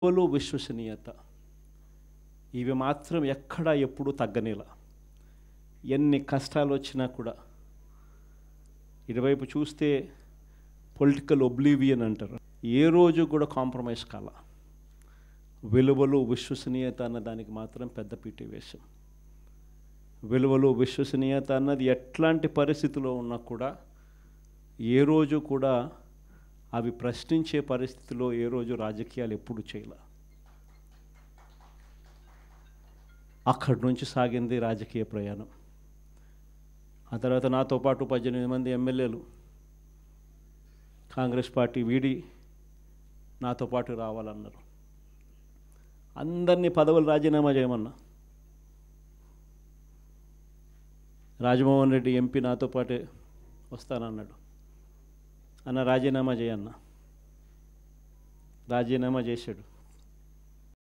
విలువలు విశ్వసనీయత ఇవి మాత్రం ఎక్కడా ఎప్పుడూ తగ్గనేలా. ఎన్ని కష్టాలు వచ్చినా కూడా ఇటువైపు చూస్తే పొలిటికల్ ఒబ్లీవియన్ అంటారు, ఏ రోజు కూడా కాంప్రమైజ్ కాల. విలువలు విశ్వసనీయత అన్న దానికి మాత్రం పెద్ద పీట వేశాం. విలువలు విశ్వసనీయత అన్నది ఎట్లాంటి పరిస్థితిలో ఉన్నా కూడా ఏ రోజు కూడా అవి ప్రశ్నించే పరిస్థితిలో ఏ రోజు రాజకీయాలు ఎప్పుడు చేయలే. అక్కడి నుంచి సాగింది రాజకీయ ప్రయాణం. ఆ తర్వాత నాతో పాటు 18 మంది ఎమ్మెల్యేలు కాంగ్రెస్ పార్టీ వీడి నాతో పాటు రావాలన్నారు. అందరినీ పదవులు రాజీనామా చేయమన్నా. రాజమోహన్ రెడ్డి ఎంపీ నాతో పాటే వస్తానన్నాడు. అన్న రాజీనామా చేయన్న. రాజీనామా చేశాడు.